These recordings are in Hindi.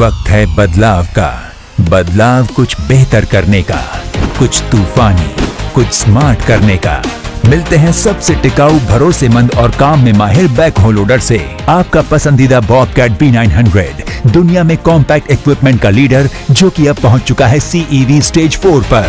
वक्त है बदलाव का। बदलाव कुछ बेहतर करने का, कुछ तूफानी, कुछ स्मार्ट करने का। मिलते हैं सबसे टिकाऊ, भरोसेमंद और काम में माहिर बैकहो लोडर से। आपका पसंदीदा बॉबकैट B900, दुनिया में कॉम्पैक्ट इक्विपमेंट का लीडर, जो कि अब पहुंच चुका है CEV स्टेज 4 पर।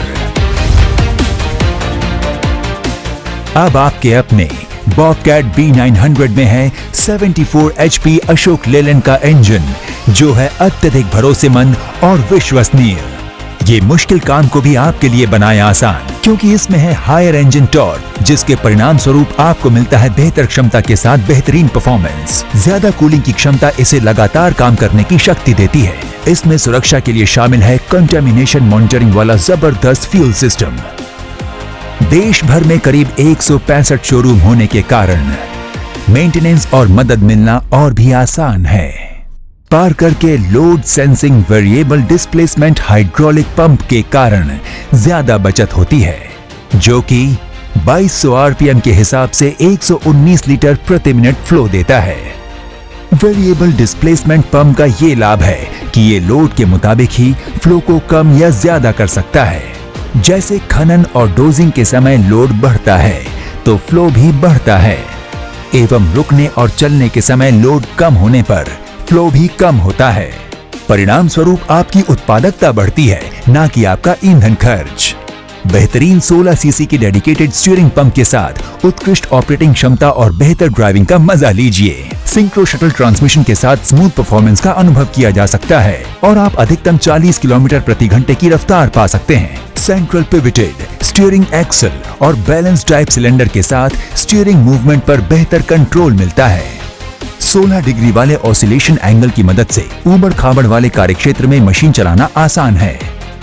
अब आपके अपने बॉबकैट B900 में है 74 HP अशोक लेलैंड का इंजन, जो है अत्यधिक भरोसेमंद और विश्वसनीय। ये मुश्किल काम को भी आपके लिए बनाया आसान, क्योंकि इसमें है हायर इंजन टॉर्क, जिसके परिणाम स्वरूप आपको मिलता है बेहतर क्षमता के साथ बेहतरीन परफॉर्मेंस। ज्यादा कूलिंग की क्षमता इसे लगातार काम करने की शक्ति देती है। इसमें सुरक्षा के लिए शामिल है कंटामिनेशन मॉनिटरिंग वाला जबरदस्त फ्यूल सिस्टम। देश भर में करीब 165 शोरूम होने के कारण मेंटेनेंस और मदद मिलना और भी आसान है। पार्कर के load sensing variable displacement hydraulic pump के कारण ज्यादा बचत होती है, जो कि 2200 RPM के हिसाब से 119 लीटर प्रति मिनट फ्लो देता है। वेरिएबल डिस्प्लेसमेंट पंप का ये लाभ है कि ये लोड के मुताबिक ही फ्लो को कम या ज्यादा कर सकता है। जैसे खनन और डोजिंग के समय लोड बढ़ता है तो फ्लो भी बढ़ता है, एवं रुकने और चलने के समय लोड कम होने पर फ्लो भी कम होता है। परिणाम स्वरूप आपकी उत्पादकता बढ़ती है, ना कि आपका ईंधन खर्च। बेहतरीन 16 सीसी की डेडिकेटेड स्टीयरिंग पंप के साथ उत्कृष्ट ऑपरेटिंग क्षमता और बेहतर ड्राइविंग का मजा लीजिए। सिंक्रो शटल ट्रांसमिशन के साथ स्मूथ परफॉर्मेंस का अनुभव किया जा सकता है और आप अधिकतम 40 किलोमीटर प्रति घंटे की रफ्तार पा सकते हैं। सेंट्रल पिविटेड स्टीयरिंग एक्सल और बैलेंस टाइप सिलेंडर के साथ स्टीयरिंग मूवमेंट पर बेहतर कंट्रोल मिलता है। 16 डिग्री वाले ऑसिलेशन एंगल की मदद से ऊबड़ खाबड़ वाले कार्यक्षेत्र में मशीन चलाना आसान है।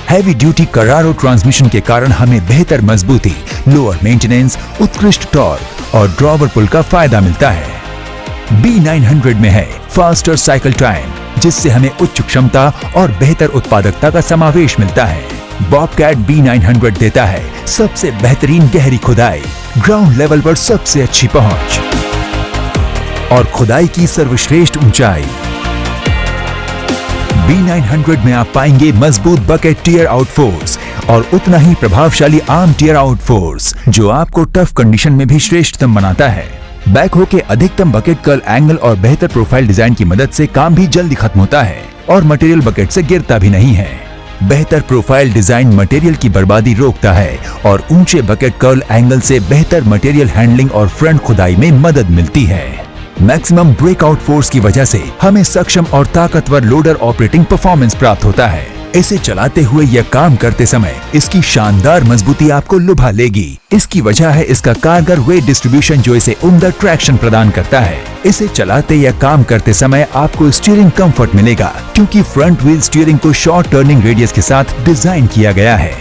हैवी ड्यूटी करारो ट्रांसमिशन के कारण हमें बेहतर मजबूती, लोअर मेंटेनेंस, उत्कृष्ट टॉर्क और ड्रॉवर पुल का फायदा मिलता है। B900 में है फास्टर साइकिल टाइम, जिससे हमें उच्च क्षमता और बेहतर उत्पादकता का समावेश मिलता है। बॉबकैट B900 देता है सबसे बेहतरीन गहरी खुदाई, ग्राउंड लेवल पर सबसे अच्छी पहुंच और खुदाई की सर्वश्रेष्ठ ऊंचाई। B900 में आप पाएंगे मजबूत बकेट टियर आउट फोर्स और उतना ही प्रभावशाली आर्म टियर आउट फोर्स, जो आपको टफ कंडीशन में भी श्रेष्ठतम बनाता है। बैकहो के अधिकतम बकेट कर्ल एंगल और बेहतर प्रोफाइल डिजाइन की मदद से काम भी जल्दी खत्म होता है और मटेरियल बकेट से गिरता भी नहीं है। बेहतर प्रोफाइल डिजाइन मटेरियल की बर्बादी रोकता है और ऊंचे बकेट कर्ल एंगल से बेहतर मटेरियल हैंडलिंग और फ्रंट खुदाई में मदद मिलती है। मैक्सिमम ब्रेकआउट फोर्स की वजह से हमें सक्षम और ताकतवर लोडर ऑपरेटिंग परफॉर्मेंस प्राप्त होता है। इसे चलाते हुए या काम करते समय इसकी शानदार मजबूती आपको लुभा लेगी। इसकी वजह है इसका कारगर वेट डिस्ट्रीब्यूशन, जो इसे उम्दा ट्रैक्शन प्रदान करता है। इसे चलाते या काम करते समय आपको स्टीयरिंग कंफर्ट मिलेगा, क्योंकि फ्रंट व्हील स्टीयरिंग को शॉर्ट टर्निंग रेडियस के साथ डिजाइन किया गया है।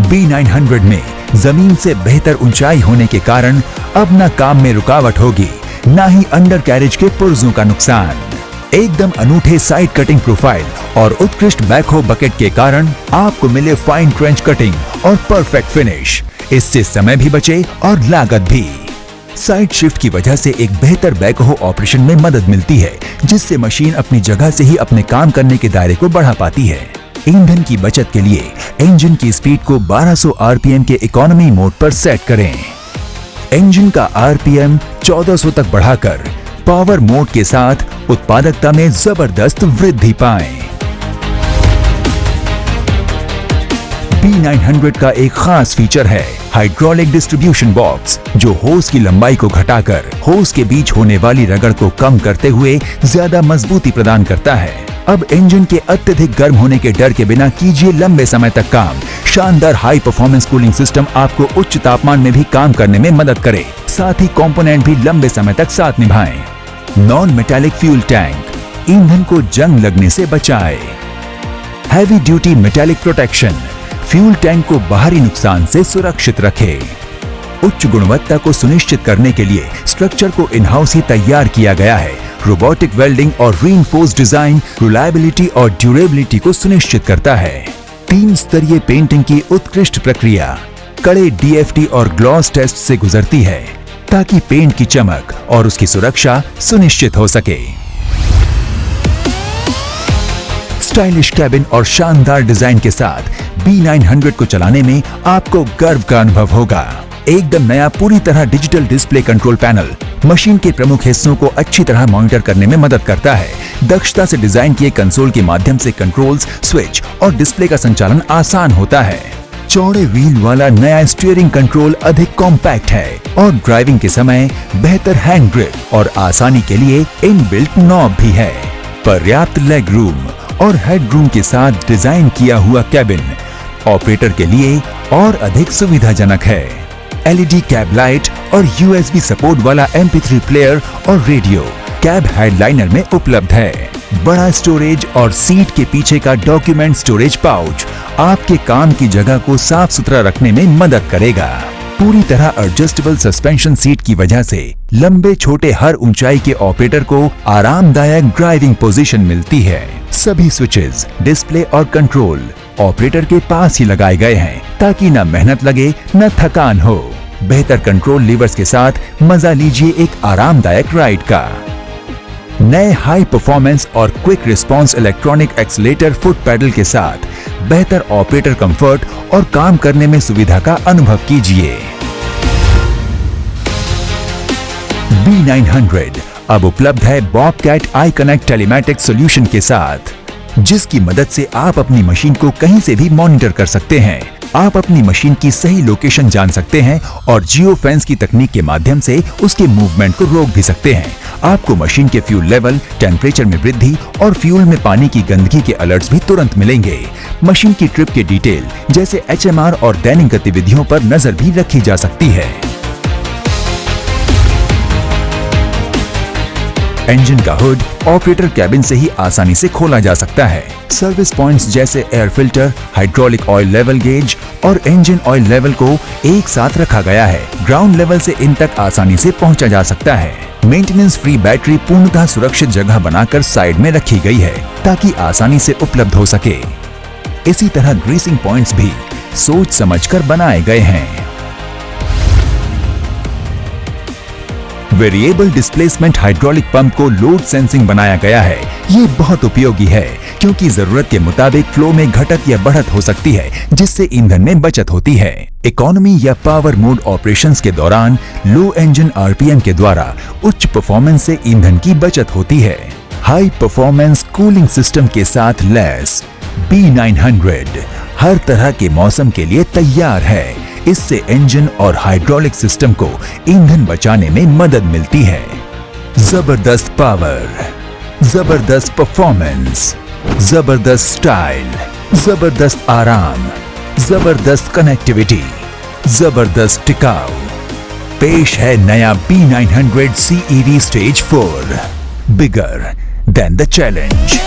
B900 में जमीन से बेहतर ऊंचाई होने के कारण अब न काम में रुकावट होगी, ना ही अंडर कैरेज के पुर्जों का नुकसान। एकदम अनूठे साइड कटिंग प्रोफाइल और उत्कृष्ट बैकहो बकेट के कारण आपको मिले फाइन ट्रेंच कटिंग और परफेक्ट फिनिश। इससे समय भी बचे और लागत भी। साइड शिफ्ट की वजह से एक बेहतर बैकहो ऑपरेशन में मदद मिलती है, जिससे मशीन अपनी जगह से ही अपने काम करने के दायरे को बढ़ा पाती है। ईंधन की बचत के लिए इंजन की स्पीड को 1200 RPM के इकोनॉमी मोड पर सेट करें। इंजन का RPM 1400 तक बढ़ाकर पावर मोड के साथ उत्पादकता में जबरदस्त वृद्धि पाएं। B900 का एक खास फीचर है हाइड्रोलिक डिस्ट्रीब्यूशन बॉक्स, जो होस की लंबाई को घटाकर होस के बीच होने वाली रगड़ को कम करते हुए ज्यादा मजबूती प्रदान करता है। अब इंजन के अत्यधिक गर्म होने के डर के बिना कीजिए लंबे समय तक काम। शानदार हाई परफॉर्मेंस कूलिंग सिस्टम आपको उच्च तापमान में भी काम करने में मदद करे, साथ ही कंपोनेंट भी लंबे समय तक साथ निभाएं। नॉन मेटालिक फ्यूल टैंक ईंधन को जंग लगने से बचाए। Heavy duty metallic protection fuel tank को बाहरी नुकसान से सुरक्षित रखे। उच्च गुणवत्ता को सुनिश्चित करने के लिए स्ट्रक्चर को इन हाउस ही तैयार किया गया है। रोबोटिक वेल्डिंग और रीइंफोर्स्ड डिजाइन रिलायबिलिटी और ड्यूरेबिलिटी को सुनिश्चित करता है। 3 स्तरीय पेंटिंग की उत्कृष्ट प्रक्रिया कड़े DFT और ग्लॉस टेस्ट से गुजरती है, ताकि पेंट की चमक और उसकी सुरक्षा सुनिश्चित हो सके। स्टाइलिश कैबिन और शानदार डिजाइन के साथ B900 को चलाने में आपको गर्व का अनुभव होगा। एकदम नया पूरी तरह digital display control panel machine के प्रमुख हिस्सों को अच्छी तरह मॉनिटर करने में मदद करता है। दक्षता से डिजाइन किए कंसोल के माध्यम से कंट्रोल्स, स्विच और डिस्प्ले का संचालन आसान होता है। चौड़े व्हील वाला नया स्टीयरिंग कंट्रोल अधिक कॉम्पैक्ट है और ड्राइविंग के समय बेहतर हैंड ग्रिप और आसानी के लिए इनबिल्ट नॉब भी है। पर्याप्त लेग रूम और हेड रूम के साथ डिजाइन किया हुआ कैबिन ऑपरेटर के लिए और अधिक सुविधाजनक है। LED कैब लाइट और USB सपोर्ट वाला MP3 प्लेयर और रेडियो कैब हेडलाइनर में उपलब्ध है। बड़ा स्टोरेज और सीट के पीछे का डॉक्यूमेंट स्टोरेज पाउच आपके काम की जगह को साफ सुथरा रखने में मदद करेगा। पूरी तरह एडजस्टेबल सस्पेंशन सीट की वजह से लंबे छोटे हर ऊंचाई के ऑपरेटर को आरामदायक ड्राइविंग पोजीशन मिलती है। सभी स्विचेस, डिस्प्ले और कंट्रोल ऑपरेटर के पास ही लगाए गए हैं ताकि न मेहनत लगे न थकान हो। बेहतर कंट्रोल लीवर्स के साथ मजा लीजिए एक आरामदायक राइड का। नए हाई परफॉर्मेंस और quick response electronic accelerator foot pedal के साथ बेहतर ऑपरेटर कंफर्ट और काम करने में सुविधा का अनुभव कीजिए। B900 अब उपलब्ध है Bobcat I connect telematics solution के साथ, जिसकी मदद से आप अपनी मशीन को कहीं से भी मॉनिटर कर सकते हैं। आप अपनी मशीन की सही लोकेशन जान सकते हैं और जियो फेंस की तकनीक के माध्यम से उसके मूवमेंट को रोक भी सकते हैं। आपको मशीन के फ्यूल लेवल, टेम्परेचर में वृद्धि और फ्यूल में पानी की गंदगी के अलर्ट्स भी तुरंत मिलेंगे। मशीन की ट्रिप के डिटेल जैसे HMR और दैनिक गतिविधियों पर नजर भी रखी जा सकती है। इंजन का हुड ऑपरेटर कैबिन से ही आसानी से खोला जा सकता है। सर्विस पॉइंट्स जैसे air filter, hydraulic oil level gauge और इंजन ऑयल लेवल को एक साथ रखा गया है। ग्राउंड लेवल से इन तक आसानी से पहुंचा जा सकता है। मेंटेनेंस फ्री बैटरी पूर्णतः सुरक्षित जगह बनाकर साइड में रखी गई है ताकि आसानी से उपलब्ध हो सके। इसी तरह ग्रीसिंग पॉइंट्स भी सोच समझकर बनाए गए हैं। वेरिएबल डिस्प्लेसमेंट हाइड्रोलिक पंप को लोड सेंसिंग बनाया गया है। ये बहुत उपयोगी है क्योंकि जरूरत के मुताबिक फ्लो में घटत या बढ़त हो सकती है, जिससे ईंधन में बचत होती है। इकोनॉमी या पावर मोड ऑपरेशंस के दौरान लो इंजन RPM के द्वारा उच्च परफॉर्मेंस से ईंधन की बचत होती है। हाई परफॉर्मेंस कूलिंग सिस्टम के साथ लैस B900 हर तरह के मौसम के लिए तैयार है। इससे इंजन और हाइड्रोलिक सिस्टम को ईंधन बचाने में मदद मिलती है। जबरदस्त पावर, जबरदस्त परफॉर्मेंस, जबरदस्त स्टाइल, जबरदस्त आराम, जबरदस्त कनेक्टिविटी, जबरदस्त टिकाऊ। पेश है नया B900 CEV stage 4, bigger than the challenge.